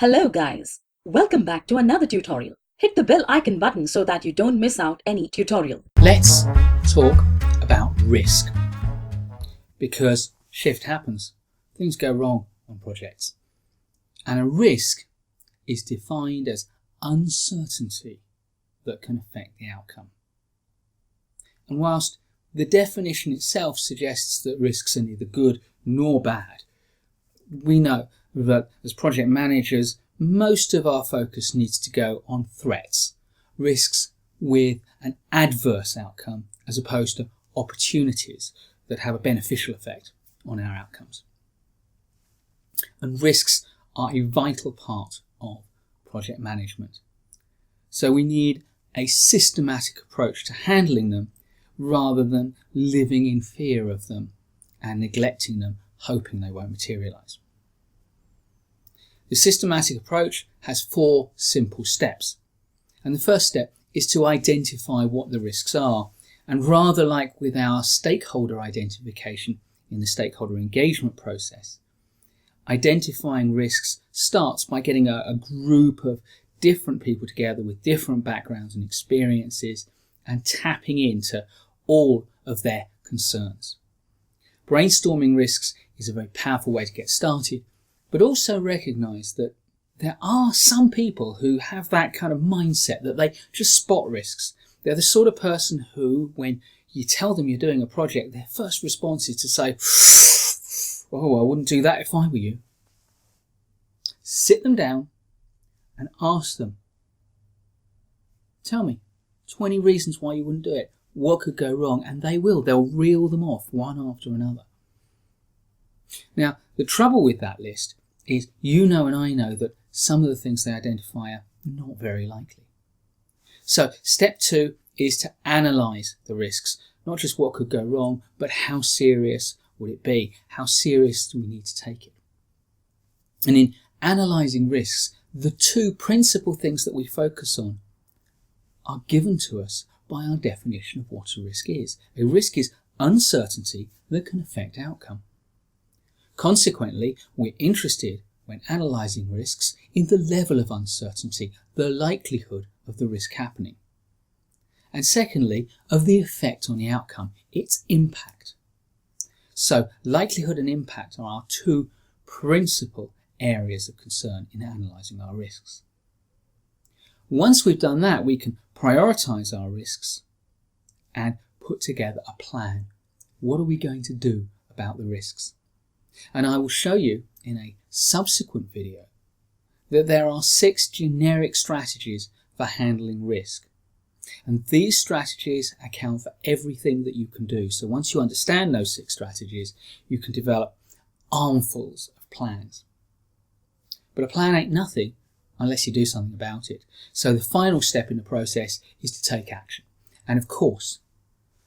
Hello guys, welcome back to another tutorial. Hit the bell icon button so that you don't miss out any tutorial. Let's talk about risk, because shift happens, things go wrong on projects, and a risk is defined as uncertainty that can affect the outcome. And whilst the definition itself suggests that risks are neither good nor bad, we know that as project managers, most of our focus needs to go on threats, risks with an adverse outcome, as opposed to opportunities that have a beneficial effect on our outcomes. And risks are a vital part of project management. So we need a systematic approach to handling them rather than living in fear of them and neglecting them, hoping they won't materialise. The systematic approach has 4 simple steps. And the first step is to identify what the risks are. And rather like with our stakeholder identification in the stakeholder engagement process, identifying risks starts by getting a group of different people together with different backgrounds and experiences and tapping into all of their concerns. Brainstorming risks is a very powerful way to get started, but also recognise that there are some people who have that kind of mindset that they just spot risks. They're the sort of person who, when you tell them you're doing a project, their first response is to say, "Oh, I wouldn't do that if I were you." Sit them down and ask them, tell me 20 reasons why you wouldn't do it. What could go wrong? And they'll reel them off one after another. Now, the trouble with that list is you know and I know that some of the things they identify are not very likely. So step 2 is to analyse the risks, not just what could go wrong, but how serious would it be? How serious do we need to take it? And in analysing risks, the 2 principal things that we focus on are given to us by our definition of what a risk is. A risk is uncertainty that can affect outcome. Consequently, we're interested, when analysing risks, in the level of uncertainty, the likelihood of the risk happening. And secondly, of the effect on the outcome, its impact. So, likelihood and impact are our 2 principal areas of concern in analysing our risks. Once we've done that, we can prioritise our risks and put together a plan. What are we going to do about the risks? And I will show you in a subsequent video that there are 6 generic strategies for handling risk. And these strategies account for everything that you can do. So once you understand those 6 strategies, you can develop armfuls of plans. But a plan ain't nothing unless you do something about it. So the final step in the process is to take action. And of course,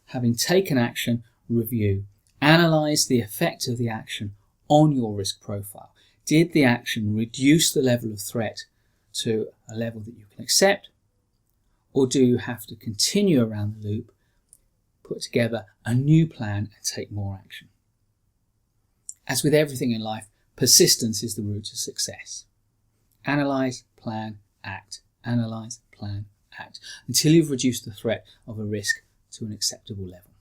having taken action, review. Analyse the effect of the action on your risk profile. Did the action reduce the level of threat to a level that you can accept? Or do you have to continue around the loop, put together a new plan and take more action? As with everything in life, persistence is the route to success. Analyse, plan, act. Analyse, plan, act. Until you've reduced the threat of a risk to an acceptable level.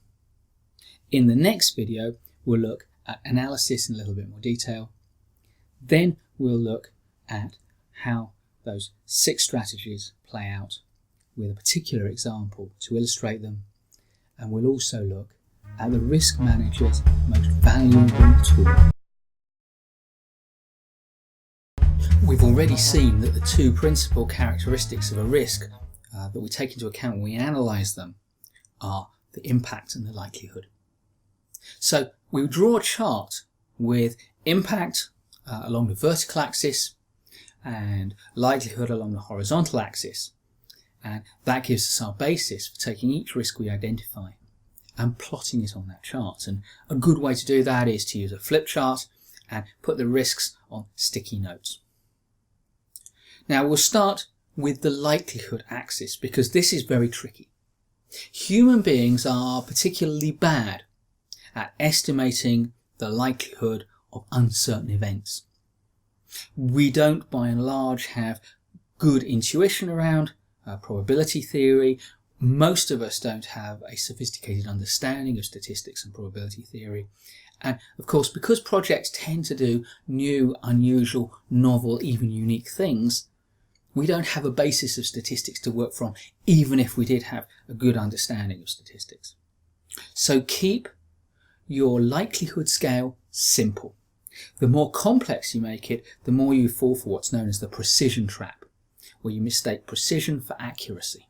In the next video, we'll look at analysis in a little bit more detail. Then we'll look at how those 6 strategies play out with a particular example to illustrate them. And we'll also look at the risk manager's most valuable tool. We've already seen that the 2 principal characteristics of a risk that we take into account when we analyse them are the impact and the likelihood. So we'll draw a chart with impact along the vertical axis and likelihood along the horizontal axis. And that gives us our basis for taking each risk we identify and plotting it on that chart. And a good way to do that is to use a flip chart and put the risks on sticky notes. Now we'll start with the likelihood axis because this is very tricky. Human beings are particularly bad at estimating the likelihood of uncertain events. We don't, by and large, have good intuition around probability theory. Most of us don't have a sophisticated understanding of statistics and probability theory. And of course, because projects tend to do new, unusual, novel, even unique things, we don't have a basis of statistics to work from, even if we did have a good understanding of statistics. So keep your likelihood scale simple. The more complex you make it, the more you fall for what's known as the precision trap, where you mistake precision for accuracy.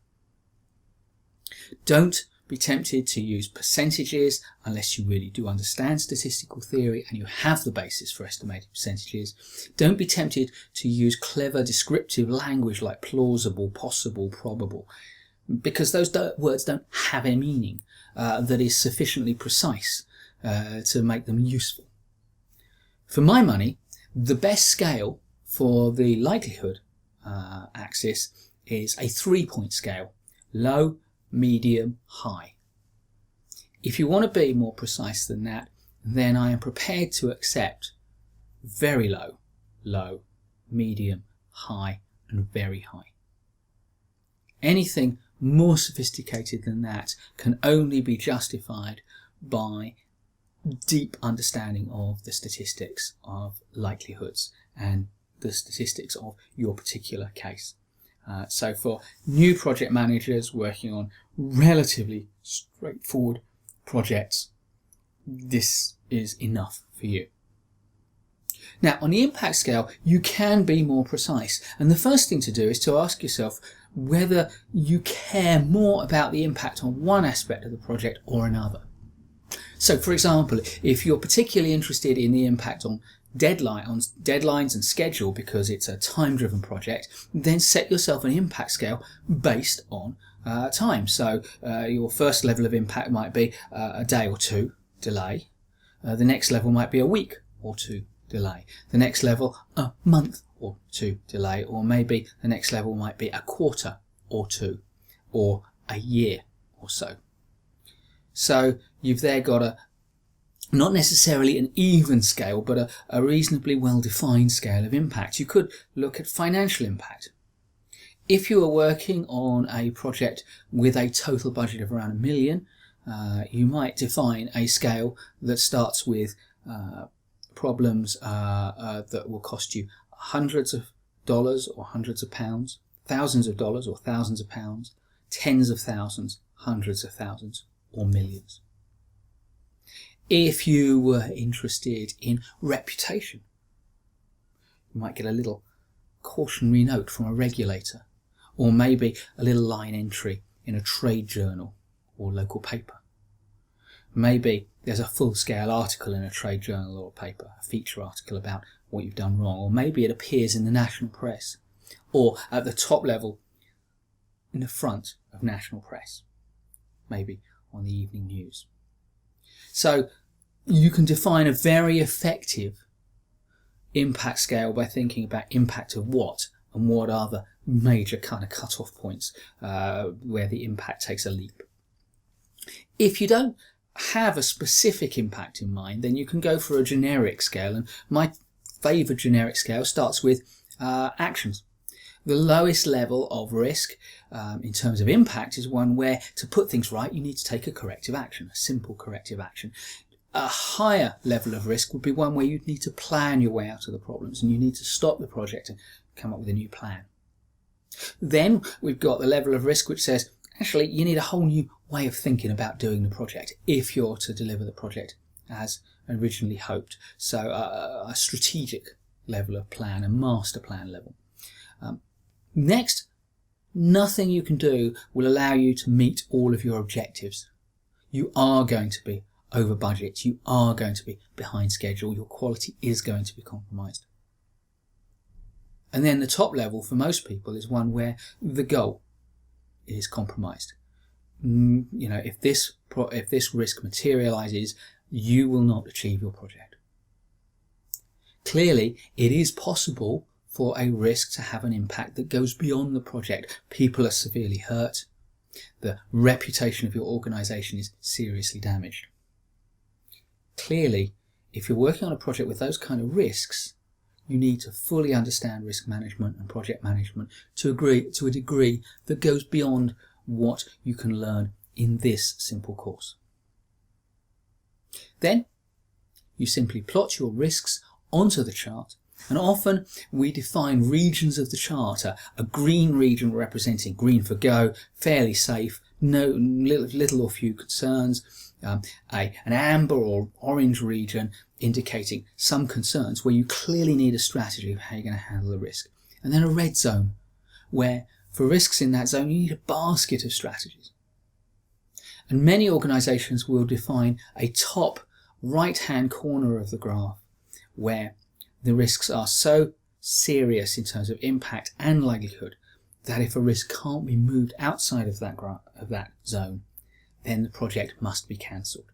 Don't be tempted to use percentages unless you really do understand statistical theory and you have the basis for estimating percentages. Don't be tempted to use clever descriptive language like plausible, possible, probable, because those words don't have a meaning that is sufficiently precise to make them useful. For my money, the best scale for the likelihood axis is a 3-point scale: low, medium, high. If you want to be more precise than that, then I am prepared to accept very low, low, medium, high, and very high. Anything more sophisticated than that can only be justified by deep understanding of the statistics of likelihoods and the statistics of your particular case. So for new project managers working on relatively straightforward projects, this is enough for you. Now, on the impact scale, you can be more precise. And the first thing to do is to ask yourself whether you care more about the impact on one aspect of the project or another. So, for example, if you're particularly interested in the impact on deadlines and schedule because it's a time-driven project, then set yourself an impact scale based on time. So your first level of impact might be a day or two delay. The next level might be a week or two delay. The next level, a month or two delay. Or maybe the next level might be a quarter or two, or a year or so. So you've there got not necessarily an even scale, but a reasonably well-defined scale of impact. You could look at financial impact. If you are working on a project with a total budget of around $1 million, you might define a scale that starts with problems that will cost you hundreds of dollars or hundreds of pounds, thousands of dollars or thousands of pounds, tens of thousands, hundreds of thousands, or millions. If you were interested in reputation, you might get a little cautionary note from a regulator, or maybe a little line entry in a trade journal or local paper. Maybe there's a full-scale article in a trade journal or paper, a feature article about what you've done wrong, or maybe it appears in the national press, or at the top level in the front of national press, maybe on the evening news. So you can define a very effective impact scale by thinking about impact of what and what are the major kind of cut-off points where the impact takes a leap. If you don't have a specific impact in mind, then you can go for a generic scale, and my favourite generic scale starts with actions. The lowest level of risk in terms of impact is one where, to put things right, you need to take a corrective action, a simple corrective action. A higher level of risk would be one where you'd need to plan your way out of the problems and you need to stop the project and come up with a new plan. Then we've got the level of risk which says, actually, you need a whole new way of thinking about doing the project if you're to deliver the project as originally hoped. So a strategic level of plan, a master plan level. Next, nothing you can do will allow you to meet all of your objectives. You are going to be over budget, you are going to be behind schedule, your quality is going to be compromised. And then the top level for most people is one where the goal is compromised. If this risk materializes, you will not achieve your project. Clearly, it is possible for a risk to have an impact that goes beyond the project. People are severely hurt. The reputation of your organisation is seriously damaged. Clearly, if you're working on a project with those kind of risks, you need to fully understand risk management and project management to a degree that goes beyond what you can learn in this simple course. Then you simply plot your risks onto the chart, and often we define regions of the chart, a green region representing green for go, fairly safe, little or few concerns, an amber or orange region indicating some concerns where you clearly need a strategy of how you're going to handle the risk, and then a red zone where for risks in that zone you need a basket of strategies. And many organisations will define a top right hand corner of the graph where the risks are so serious in terms of impact and likelihood that if a risk can't be moved outside of that zone, then the project must be cancelled.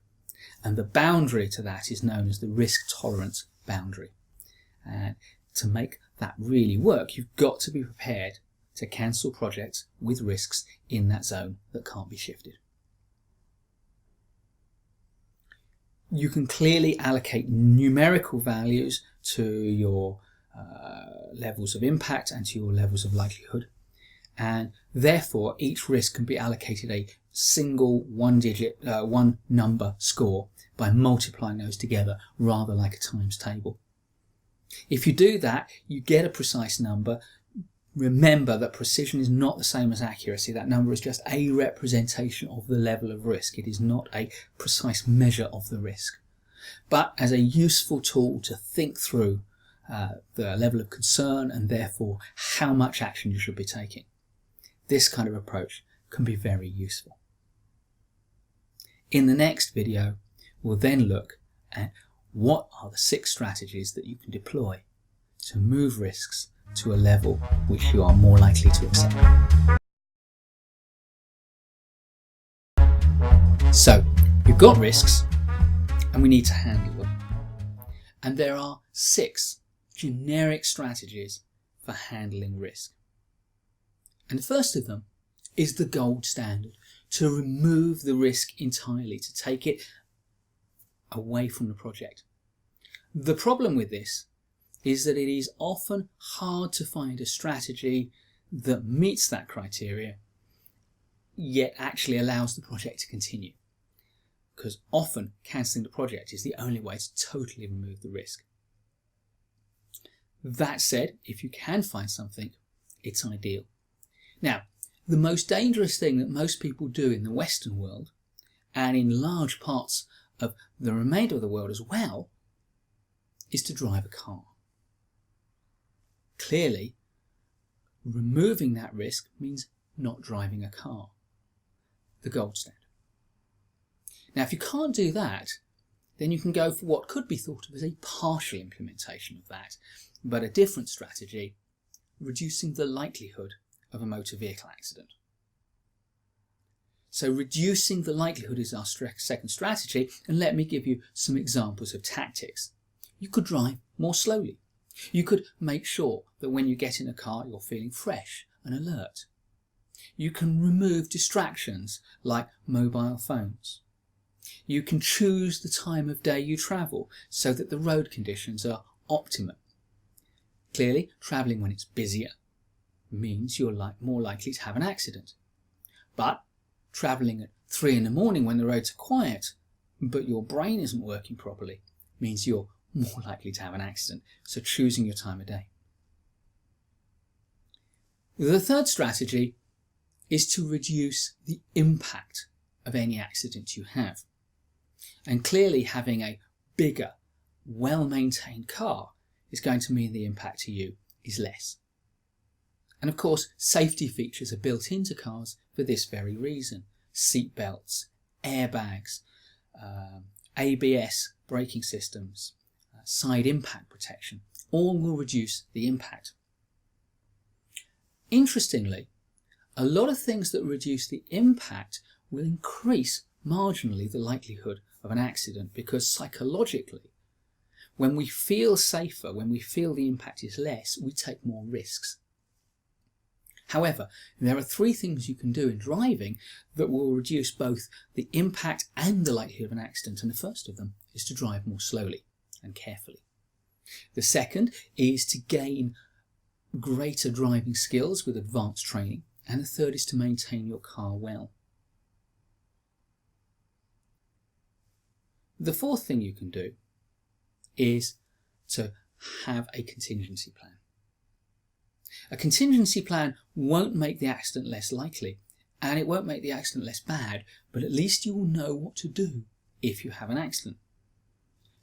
And the boundary to that is known as the risk tolerance boundary. And to make that really work, you've got to be prepared to cancel projects with risks in that zone that can't be shifted. You can clearly allocate numerical values to your levels of impact and to your levels of likelihood, and therefore each risk can be allocated a single one number score by multiplying those together, rather like a times table. If you do that, you get a precise number. Remember that precision is not the same as accuracy. That number is just a representation of the level of risk. It is not a precise measure of the risk. But as a useful tool to think through the level of concern and therefore how much action you should be taking, this kind of approach can be very useful. In the next video, we'll then look at what are the 6 strategies that you can deploy to move risks to a level which you are more likely to accept. So, you've got risks and we need to handle them. And there are 6 generic strategies for handling risk. And the first of them is the gold standard, to remove the risk entirely, to take it away from the project. The problem with this is that it is often hard to find a strategy that meets that criteria, yet actually allows the project to continue. Because often cancelling the project is the only way to totally remove the risk. That said, if you can find something, it's ideal. Now, the most dangerous thing that most people do in the Western world, and in large parts of the remainder of the world as well, is to drive a car. Clearly, removing that risk means not driving a car, the gold standard. Now, if you can't do that, then you can go for what could be thought of as a partial implementation of that, but a different strategy, reducing the likelihood of a motor vehicle accident. So reducing the likelihood is our second strategy, and let me give you some examples of tactics. You could drive more slowly. You could make sure that when you get in a car you're feeling fresh and alert. You can remove distractions like mobile phones. You can choose the time of day you travel so that the road conditions are optimum. Clearly, travelling when it's busier means you're more likely to have an accident. But travelling at 3 in the morning when the roads are quiet, but your brain isn't working properly, means you're more likely to have an accident. So choosing your time of day. The third strategy is to reduce the impact of any accident you have. And clearly having a bigger, well-maintained car is going to mean the impact to you is less. And of course, safety features are built into cars for this very reason. Seat belts, airbags, ABS braking systems, side impact protection, all will reduce the impact. Interestingly, a lot of things that reduce the impact will increase marginally the likelihood of an accident, because psychologically, when we feel safer, when we feel the impact is less, we take more risks. However, there are 3 things you can do in driving that will reduce both the impact and the likelihood of an accident, and the first of them is to drive more slowly and carefully. The second is to gain greater driving skills with advanced training. And the third is to maintain your car well. The fourth thing you can do is to have a contingency plan. A contingency plan won't make the accident less likely, and it won't make the accident less bad, but at least you will know what to do if you have an accident.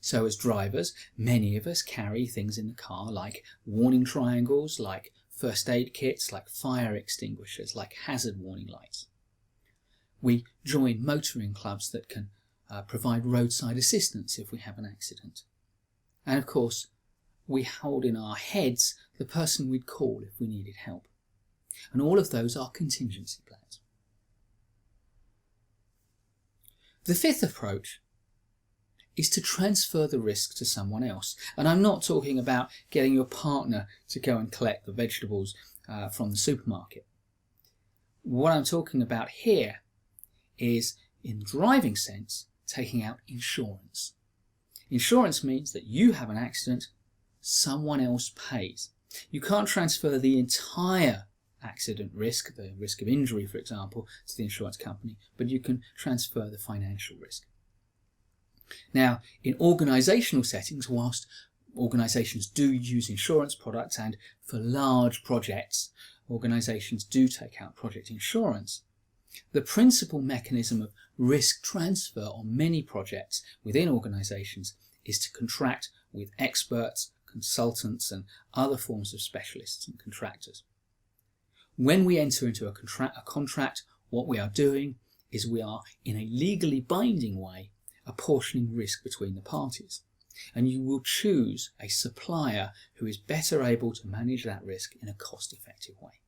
So as drivers, many of us carry things in the car like warning triangles, like first aid kits, like fire extinguishers, like hazard warning lights. We join motoring clubs that can provide roadside assistance if we have an accident. And of course, we hold in our heads the person we'd call if we needed help. And all of those are contingency plans. The fifth approach is to transfer the risk to someone else. And I'm not talking about getting your partner to go and collect the vegetables from the supermarket. What I'm talking about here is, in the driving sense, taking out insurance. Insurance means that you have an accident, someone else pays. You can't transfer the entire accident risk, the risk of injury, for example, to the insurance company, but you can transfer the financial risk. Now, in organisational settings, whilst organisations do use insurance products, and for large projects, organisations do take out project insurance, the principal mechanism of risk transfer on many projects within organisations is to contract with experts, consultants and other forms of specialists and contractors. When we enter into a contract, what we are doing is we are, in a legally binding way, apportioning risk between the parties. And you will choose a supplier who is better able to manage that risk in a cost-effective way.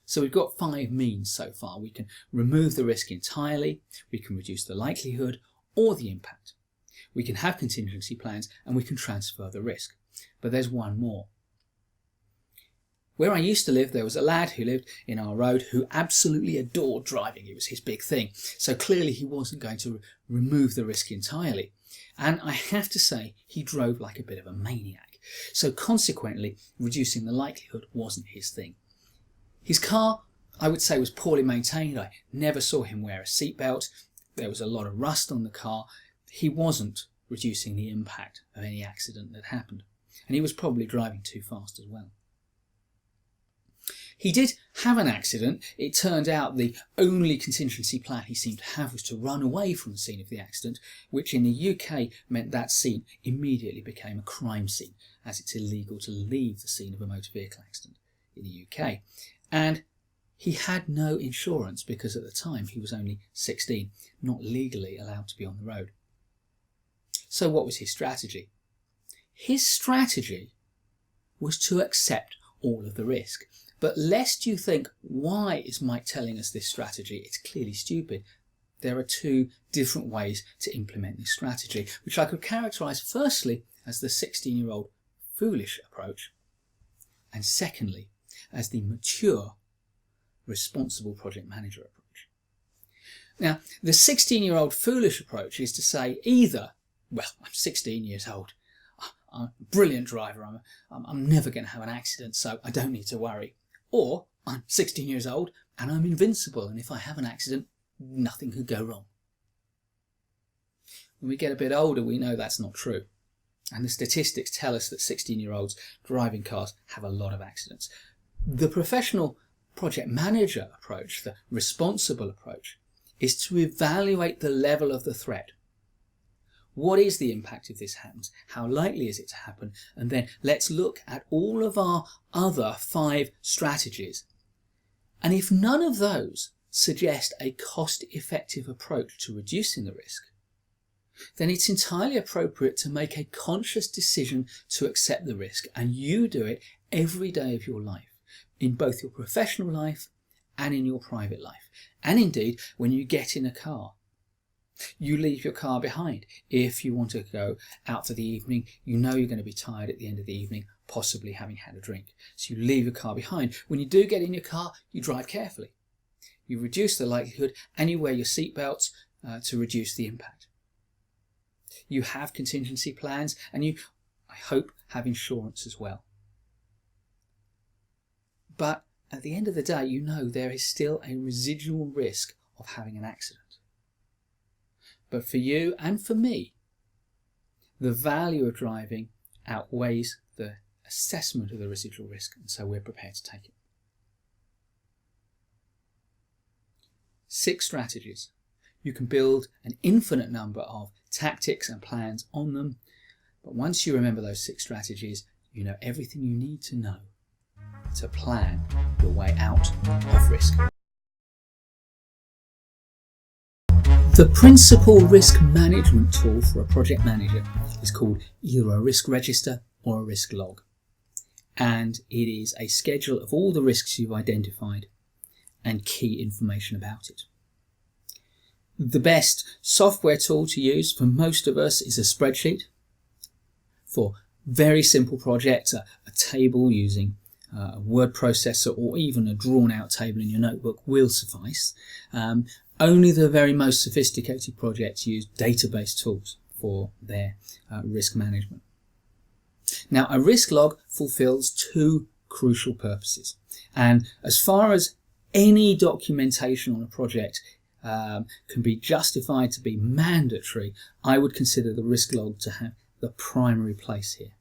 So we've got 5 means so far. We can remove the risk entirely, we can reduce the likelihood or the impact. We can have contingency plans, and we can transfer the risk. But there's one more. Where I used to live, there was a lad who lived in our road who absolutely adored driving. It was his big thing. So clearly he wasn't going to remove the risk entirely. And I have to say, he drove like a bit of a maniac. So consequently, reducing the likelihood wasn't his thing. His car, I would say, was poorly maintained. I never saw him wear a seatbelt. There was a lot of rust on the car. He wasn't reducing the impact of any accident that happened. And he was probably driving too fast as well. He did have an accident. It turned out the only contingency plan he seemed to have was to run away from the scene of the accident, which in the UK meant that scene immediately became a crime scene, as it's illegal to leave the scene of a motor vehicle accident in the UK. And he had no insurance because at the time he was only 16, not legally allowed to be on the road. So what was his strategy? His strategy was to accept all of the risk. But lest you think, why is Mike telling us this strategy? It's clearly stupid. There are 2 different ways to implement this strategy, which I could characterise firstly as the 16-year-old foolish approach, and secondly as the mature, responsible project manager approach. Now, the 16-year-old foolish approach is to say either, well, I'm 16 years old, I'm a brilliant driver, I'm never going to have an accident, so I don't need to worry. Or I'm 16 years old and I'm invincible, and if I have an accident, nothing could go wrong. When we get a bit older, we know that's not true. And the statistics tell us that 16-year-olds driving cars have a lot of accidents. The professional project manager approach, the responsible approach, is to evaluate the level of the threat. What is the impact if this happens? How likely is it to happen? And then let's look at all of our other 5 strategies. And if none of those suggest a cost-effective approach to reducing the risk, then it's entirely appropriate to make a conscious decision to accept the risk. And you do it every day of your life, in both your professional life and in your private life. And indeed, when you get in a car, you leave your car behind. If you want to go out for the evening, you know you're going to be tired at the end of the evening, possibly having had a drink. So you leave your car behind. When you do get in your car, you drive carefully. You reduce the likelihood and you wear your seatbelts to reduce the impact. You have contingency plans and you I hope have insurance as well. But at the end of the day, you know there is still a residual risk of having an accident. But for you and for me, the value of driving outweighs the assessment of the residual risk, and so we're prepared to take it. 6 strategies. You can build an infinite number of tactics and plans on them, but once you remember those 6 strategies, you know everything you need to know to plan your way out of risk. The principal risk management tool for a project manager is called either a risk register or a risk log, and it is a schedule of all the risks you've identified and key information about it. The best software tool to use for most of us is a spreadsheet. For very simple projects, a table using a word processor or even a drawn out table in your notebook will suffice. Only the very most sophisticated projects use database tools for their risk management. Now, a risk log fulfills 2 crucial purposes, and as far as any documentation on a project can be justified to be mandatory, I would consider the risk log to have the primary place here.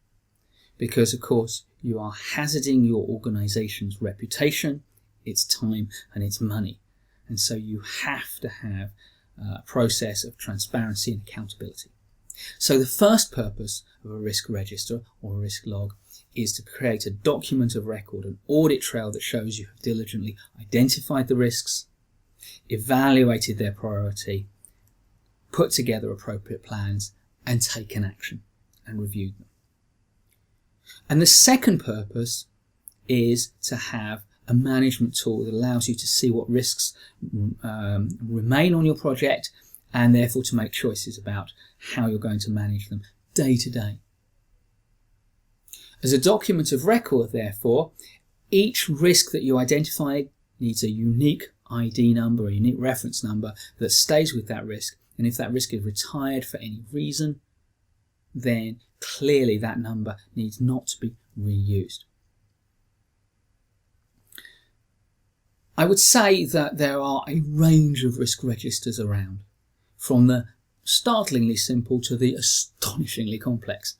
Because, of course, you are hazarding your organisation's reputation, its time and its money. And so you have to have a process of transparency and accountability. So the first purpose of a risk register or a risk log is to create a document of record, an audit trail that shows you have diligently identified the risks, evaluated their priority, put together appropriate plans, and taken action and reviewed them. And the second purpose is to have a management tool that allows you to see what risks remain on your project and therefore to make choices about how you're going to manage them day to day. As a document of record, therefore, each risk that you identify needs a unique ID number, a unique reference number that stays with that risk. And if that risk is retired for any reason, then clearly that number needs not to be reused. I would say that there are a range of risk registers around, from the startlingly simple to the astonishingly complex.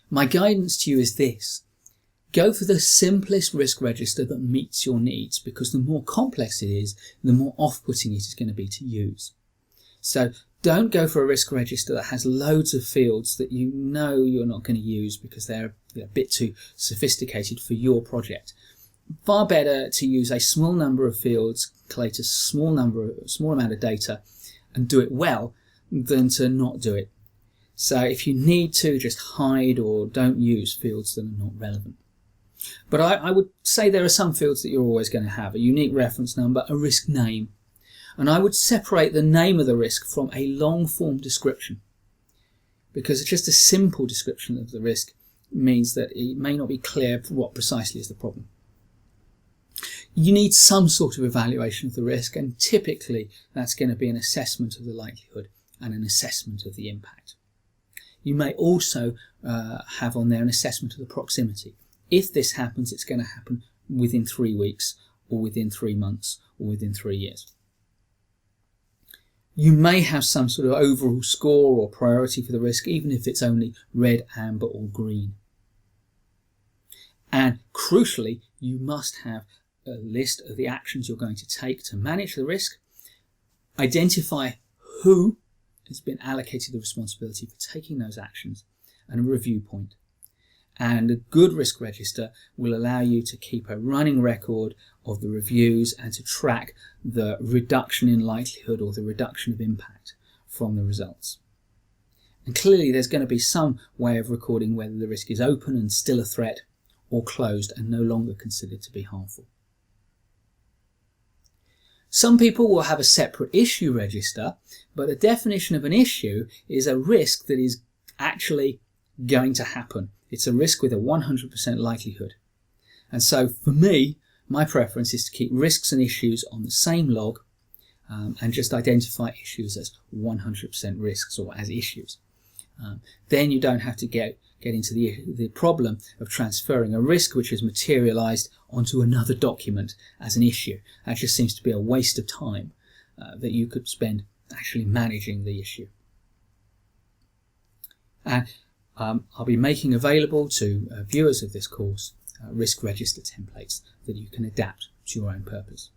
My guidance to you is this: go for the simplest risk register that meets your needs, because the more complex it is, the more off-putting it is going to be to use. So don't go for a risk register that has loads of fields that you know you're not going to use because they're a bit too sophisticated for your project. Far better to use a small number of fields, collate a small amount of data and do it well than to not do it. So if you need to, just hide or don't use fields that are not relevant. But I would say there are some fields that you're always going to have: a unique reference number, a risk name. And I would separate the name of the risk from a long form description, because just a simple description of the risk means that it may not be clear what precisely is the problem. You need some sort of evaluation of the risk, and typically that's going to be an assessment of the likelihood and an assessment of the impact. You may also have on there an assessment of the proximity. If this happens, it's going to happen within 3 weeks, or within 3 months, or within 3 years. You may have some sort of overall score or priority for the risk, even if it's only red, amber, or green. And crucially, you must have a list of the actions you're going to take to manage the risk, identify who has been allocated the responsibility for taking those actions, and a review point. And a good risk register will allow you to keep a running record of the reviews and to track the reduction in likelihood or the reduction of impact from the results. And clearly there's going to be some way of recording whether the risk is open and still a threat, or closed and no longer considered to be harmful. Some people will have a separate issue register, but the definition of an issue is a risk that is actually going to happen. It's a risk with a 100% likelihood. And so for me, my preference is to keep risks and issues on the same log and just identify issues as 100% risks or as issues. Then you don't have to get into the problem of transferring a risk which has materialized onto another document as an issue. That just seems to be a waste of time that you could spend actually managing the issue. And I'll be making available to viewers of this course risk register templates that you can adapt to your own purpose.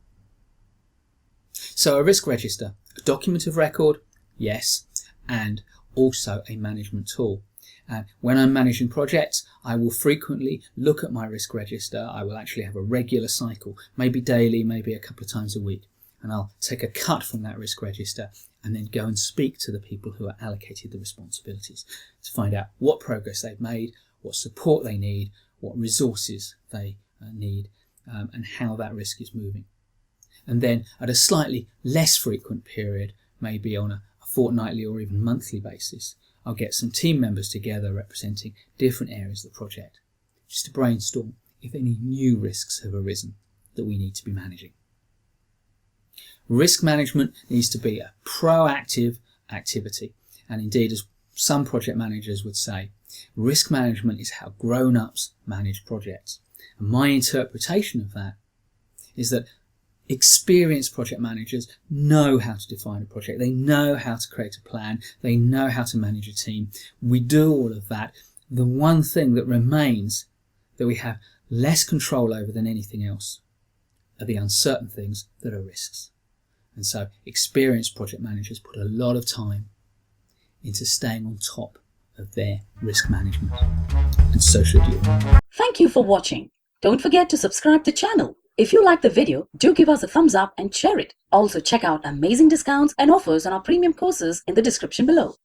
So a risk register, a document of record, yes, and also a management tool. And when I'm managing projects, I will frequently look at my risk register. I will actually have a regular cycle, maybe daily, maybe a couple of times a week. And I'll take a cut from that risk register and then go and speak to the people who are allocated the responsibilities to find out what progress they've made, what support they need, what resources they need, and how that risk is moving. And then at a slightly less frequent period, maybe on a fortnightly or even monthly basis, I'll get some team members together representing different areas of the project, just to brainstorm if any new risks have arisen that we need to be managing. Risk management needs to be a proactive activity, and indeed, as some project managers would say, risk management is how grown-ups manage projects. And my interpretation of that is that experienced project managers know how to define a project. They know how to create a plan. They know how to manage a team. We do all of that. The one thing that remains that we have less control over than anything else are the uncertain things that are risks. And so experienced project managers put a lot of time into staying on top of their risk management. And so should you. Thank you for watching. Don't forget to subscribe to the channel. If you like the video, do give us a thumbs up and share it. Also check out amazing discounts and offers on our premium courses in the description below.